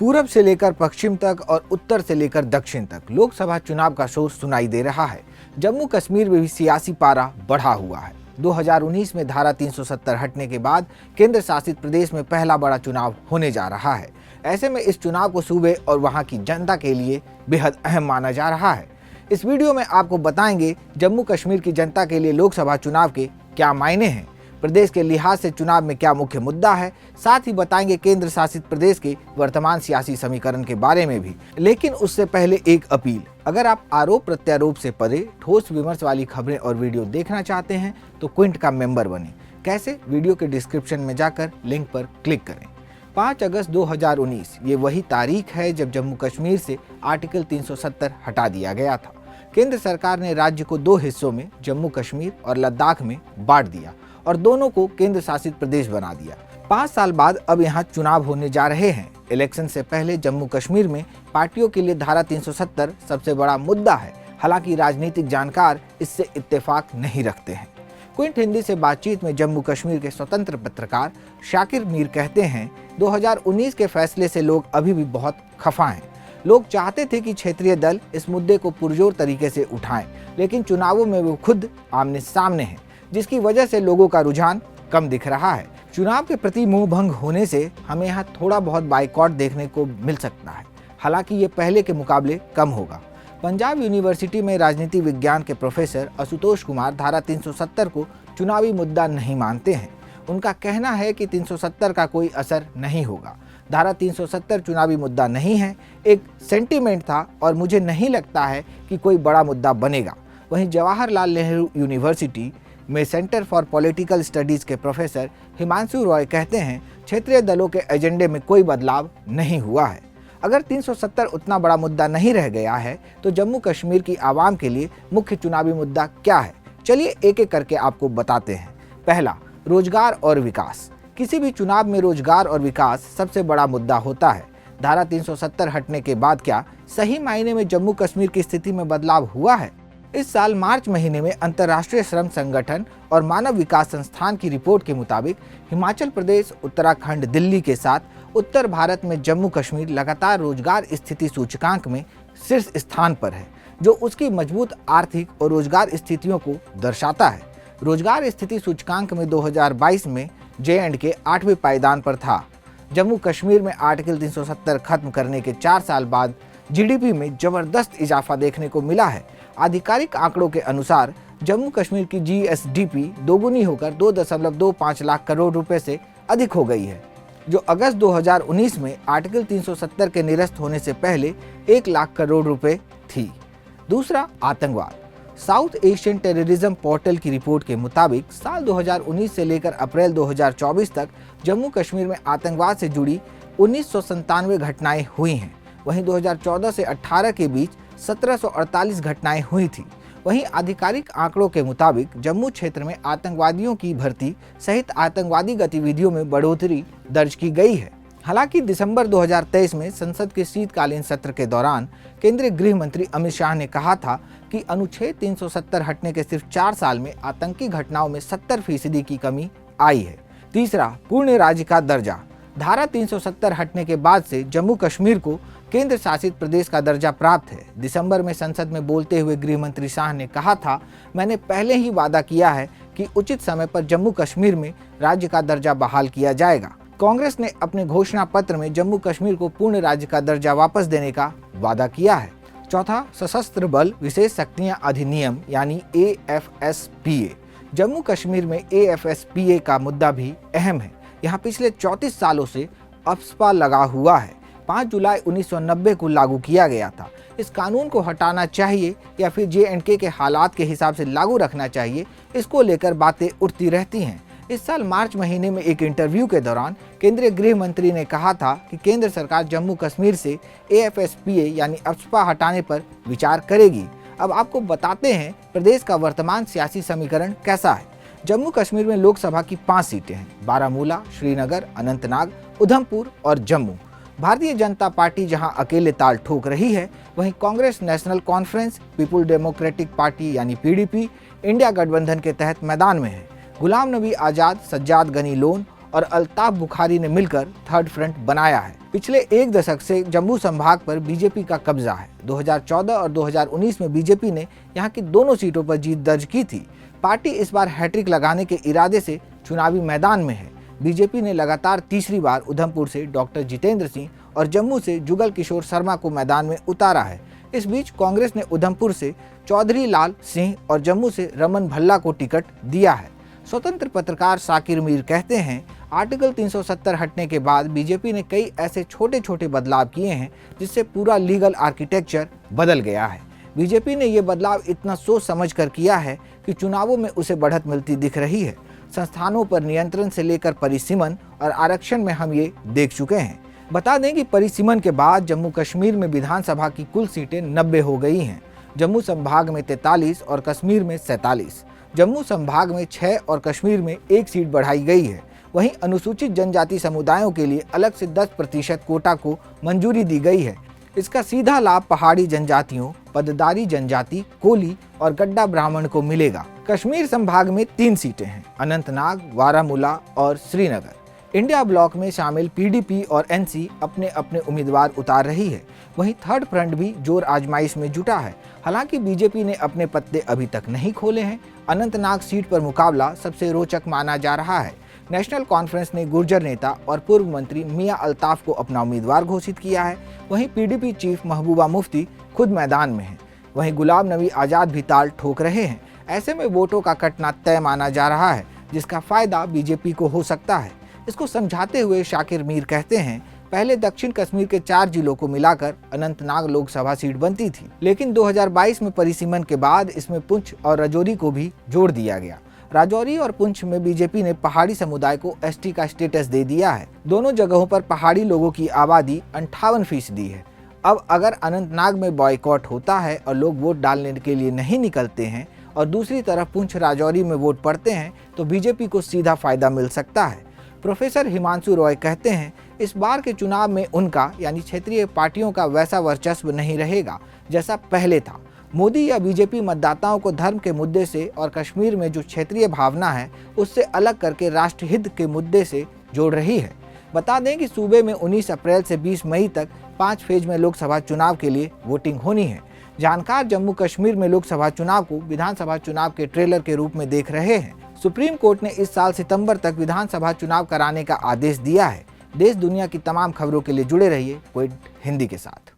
पूरब से लेकर पश्चिम तक और उत्तर से लेकर दक्षिण तक लोकसभा चुनाव का शोर सुनाई दे रहा है। जम्मू कश्मीर में भी सियासी पारा बढ़ा हुआ है। 2019 में धारा 370 हटने के बाद केंद्र शासित प्रदेश में पहला बड़ा चुनाव होने जा रहा है। ऐसे में इस चुनाव को सूबे और वहां की जनता के लिए बेहद अहम माना जा रहा है। इस वीडियो में आपको बताएंगे जम्मू कश्मीर की जनता के लिए लोकसभा चुनाव के क्या मायने हैं, प्रदेश के लिहाज से चुनाव में क्या मुख्य मुद्दा है, साथ ही बताएंगे केंद्र शासित प्रदेश के वर्तमान सियासी समीकरण के बारे में भी। लेकिन उससे पहले एक अपील, अगर आप आरोप प्रत्यारोप से परे ठोस विमर्श वाली खबरें और वीडियो देखना चाहते हैं तो क्विंट का मेंबर बने। कैसे? वीडियो के डिस्क्रिप्शन में जाकर लिंक पर क्लिक करें। 5 अगस्त 2019 ये वही तारीख है जब जम्मू कश्मीर से आर्टिकल 370 हटा दिया गया था। केंद्र सरकार ने राज्य को 2 हिस्सों में जम्मू कश्मीर और लद्दाख में बांट दिया और दोनों को केंद्र शासित प्रदेश बना दिया। 5 साल बाद अब यहाँ चुनाव होने जा रहे हैं। इलेक्शन से पहले जम्मू कश्मीर में पार्टियों के लिए धारा 370 सबसे बड़ा मुद्दा है। हालांकि राजनीतिक जानकार इससे इत्तेफाक नहीं रखते हैं। क्विंट हिंदी से बातचीत में जम्मू कश्मीर के स्वतंत्र पत्रकार शाकिर मीर कहते हैं, 2019 के फैसले से लोग अभी भी बहुत खफा हैं। लोग चाहते थे कि क्षेत्रीय दल इस मुद्दे को पुरजोर तरीके से उठाएं, लेकिन चुनावों में वो खुद आमने सामने हैं, जिसकी वजह से लोगों का रुझान कम दिख रहा है। चुनाव के प्रति मुंह भंग होने से हमें यहाँ थोड़ा बहुत बाइकॉट देखने को मिल सकता है। हालांकि ये पहले के मुकाबले कम होगा। पंजाब यूनिवर्सिटी में राजनीति विज्ञान के प्रोफेसर आशुतोष कुमार धारा 370 को चुनावी मुद्दा नहीं मानते हैं। उनका कहना है कि 370 का कोई असर नहीं होगा। धारा 370 चुनावी मुद्दा नहीं है, एक सेंटीमेंट था और मुझे नहीं लगता है कि कोई बड़ा मुद्दा बनेगा। वहीं जवाहरलाल नेहरू यूनिवर्सिटी में सेंटर फॉर पॉलिटिकल स्टडीज के प्रोफेसर हिमांशु रॉय कहते हैं, क्षेत्रीय दलों के एजेंडे में कोई बदलाव नहीं हुआ है। अगर 370 उतना बड़ा मुद्दा नहीं रह गया है तो जम्मू कश्मीर की आवाम के लिए मुख्य चुनावी मुद्दा क्या है? चलिए एक एक करके आपको बताते हैं। पहला, रोजगार और विकास। किसी भी चुनाव में रोजगार और विकास सबसे बड़ा मुद्दा होता है। धारा 370 हटने के बाद क्या सही मायने में जम्मू कश्मीर की स्थिति में बदलाव हुआ है? इस साल मार्च महीने में अंतर्राष्ट्रीय श्रम संगठन और मानव विकास संस्थान की रिपोर्ट के मुताबिक हिमाचल प्रदेश, उत्तराखंड, दिल्ली के साथ उत्तर भारत में जम्मू कश्मीर लगातार रोजगार स्थिति सूचकांक में शीर्ष स्थान पर है, जो उसकी मजबूत आर्थिक और रोजगार स्थितियों को दर्शाता है। रोजगार स्थिति सूचकांक में 2022 में J&K 8वें पायदान पर था। जम्मू कश्मीर में आर्टिकल 370 खत्म करने के 4 साल बाद GDP में जबरदस्त इजाफा देखने को मिला है। आधिकारिक आंकड़ों के अनुसार जम्मू कश्मीर की GSDP दोगुनी होकर 2.25 लाख करोड़ रुपए से अधिक हो गई है, जो अगस्त 2019 में आर्टिकल 370 के निरस्त होने से पहले 1 लाख करोड़ रुपए थी। दूसरा, आतंकवाद। साउथ एशियन टेररिज्म पोर्टल की रिपोर्ट के मुताबिक साल 2019 से लेकर अप्रैल 2024 तक जम्मू कश्मीर में आतंकवाद से जुड़ी 1997 घटनाएं हुई हैं। वहीं 2014 से 18 के बीच 1748 घटनाएं हुई थी। वहीं आधिकारिक आंकड़ों के मुताबिक जम्मू क्षेत्र में आतंकवादियों की भर्ती सहित आतंकवादी गतिविधियों में बढ़ोतरी दर्ज की गई है। हालांकि दिसंबर 2023 में संसद के शीतकालीन सत्र के दौरान केंद्रीय गृह मंत्री अमित शाह ने कहा था कि अनुच्छेद 370 हटने के सिर्फ 4 साल में आतंकी घटनाओं में 70% की कमी आई है। तीसरा, पूर्ण राज्य का दर्जा। धारा 370 हटने के बाद से जम्मू कश्मीर को केंद्र शासित प्रदेश का दर्जा प्राप्त है। दिसंबर में संसद में बोलते हुए गृह मंत्री शाह ने कहा था, मैंने पहले ही वादा किया है कि उचित समय पर जम्मू कश्मीर में राज्य का दर्जा बहाल किया जाएगा। कांग्रेस ने अपने घोषणा पत्र में जम्मू कश्मीर को पूर्ण राज्य का दर्जा वापस देने का वादा किया है। चौथा, सशस्त्र बल विशेष शक्तियां अधिनियम यानी AFSPA। जम्मू कश्मीर में AFSPA का मुद्दा भी अहम है। यहाँ पिछले 34 सालों से अफस्पा लगा हुआ है। 5 जुलाई 1990 को लागू किया गया था। इस कानून को हटाना चाहिए या फिर J&K के हालात के हिसाब से लागू रखना चाहिए, इसको लेकर बातें उठती रहती हैं। इस साल मार्च महीने में एक इंटरव्यू के दौरान केंद्रीय गृह मंत्री ने कहा था कि केंद्र सरकार जम्मू कश्मीर से AFSPA यानी अफस्पा हटाने पर विचार करेगी। अब आपको बताते हैं प्रदेश का वर्तमान सियासी समीकरण कैसा है। जम्मू कश्मीर में लोकसभा की 5 सीटें हैं, बारामूला, श्रीनगर, अनंतनाग, उधमपुर और जम्मू। भारतीय जनता पार्टी जहां अकेले ताल ठोक रही है, वहीं Congress national conference, people democratic party यानी PDP, इंडिया गठबंधन के तहत मैदान में है। गुलाम नबी आज़ाद, सज्जाद गनी लोन और अल्ताफ बुखारी ने मिलकर थर्ड फ्रंट बनाया है। पिछले एक दशक से जम्मू संभाग पर बीजेपी का कब्जा है। 2014 और 2019 में बीजेपी ने यहां की दोनों सीटों पर जीत दर्ज की थी। पार्टी इस बार हैट्रिक लगाने के इरादे से चुनावी मैदान में है। बीजेपी ने लगातार तीसरी बार उधमपुर से डॉक्टर जितेंद्र सिंह और जम्मू से जुगल किशोर शर्मा को मैदान में उतारा है। इस बीच कांग्रेस ने उधमपुर से चौधरी लाल सिंह और जम्मू से रमन भल्ला को टिकट दिया है। स्वतंत्र पत्रकार साकिर मीर कहते हैं, आर्टिकल 370 हटने के बाद बीजेपी ने कई ऐसे छोटे छोटे बदलाव किए हैं जिससे पूरा लीगल आर्किटेक्चर बदल गया है। बीजेपी ने ये बदलाव इतना सोच समझ कर किया है कि चुनावों में उसे बढ़त मिलती दिख रही है। संस्थानों पर नियंत्रण से लेकर परिसीमन और आरक्षण में हम ये देख चुके हैं। बता दें कि परिसीमन के बाद जम्मू कश्मीर में विधानसभा की कुल सीटें 90 हो गई हैं। जम्मू संभाग में 43 और कश्मीर में 47। जम्मू संभाग में 6 और कश्मीर में 1 सीट बढ़ाई गई है। वहीं अनुसूचित जनजाति समुदायों के लिए अलग से 10% कोटा को मंजूरी दी गई है। इसका सीधा लाभ पहाड़ी जनजातियों, पददारी जनजाति, कोली और गड्ढा ब्राह्मण को मिलेगा। कश्मीर संभाग में 3 सीटें हैं, अनंतनाग, बारामूला और श्रीनगर। इंडिया ब्लॉक में शामिल पीडीपी और एनसी अपने अपने उम्मीदवार उतार रही है। वहीं थर्ड फ्रंट भी जोर आजमाइश में जुटा है। हालांकि बीजेपी ने अपने पत्ते अभी तक नहीं खोले हैं। अनंतनाग सीट पर मुकाबला सबसे रोचक माना जा रहा है। नेशनल कॉन्फ्रेंस ने गुर्जर नेता और पूर्व मंत्री मियां अल्ताफ को अपना उम्मीदवार घोषित किया है। वहीं पीडीपी चीफ महबूबा मुफ्ती खुद मैदान में है। वहीं गुलाम नबी आज़ाद भी ताल ठोक रहे हैं। ऐसे में वोटों का कटना तय माना जा रहा है, जिसका फायदा बीजेपी को हो सकता है। इसको समझाते हुए शाकिर मीर कहते हैं, पहले दक्षिण कश्मीर के 4 जिलों को मिलाकर अनंतनाग लोकसभा सीट बनती थी, लेकिन 2022 में परिसीमन के बाद इसमें पुंछ और राजौरी को भी जोड़ दिया गया। राजौरी और पुंछ में बीजेपी ने पहाड़ी समुदाय को एसटी का स्टेटस दे दिया है। दोनों जगहों पर पहाड़ी लोगों की आबादी 58% है। अब अगर अनंतनाग में बॉयकॉट होता है और लोग वोट डालने के लिए नहीं निकलते हैं और दूसरी तरफ पुंछ राजौरी में वोट पड़ते हैं तो बीजेपी को सीधा फायदा मिल सकता है। प्रोफेसर हिमांशु रॉय कहते हैं, इस बार के चुनाव में उनका यानी क्षेत्रीय पार्टियों का वैसा वर्चस्व नहीं रहेगा जैसा पहले था। मोदी या बीजेपी मतदाताओं को धर्म के मुद्दे से और कश्मीर में जो क्षेत्रीय भावना है उससे अलग करके राष्ट्रहित के मुद्दे से जोड़ रही है। बता दें कि सूबे में 19 अप्रैल से 20 मई तक 5 फेज में लोकसभा चुनाव के लिए वोटिंग होनी है। जानकार जम्मू कश्मीर में लोकसभा चुनाव को विधानसभा चुनाव के ट्रेलर के रूप में देख रहे हैं। सुप्रीम कोर्ट ने इस साल सितंबर तक विधानसभा चुनाव कराने का आदेश दिया है। देश दुनिया की तमाम खबरों के लिए जुड़े रहिए क्विंट हिंदी के साथ।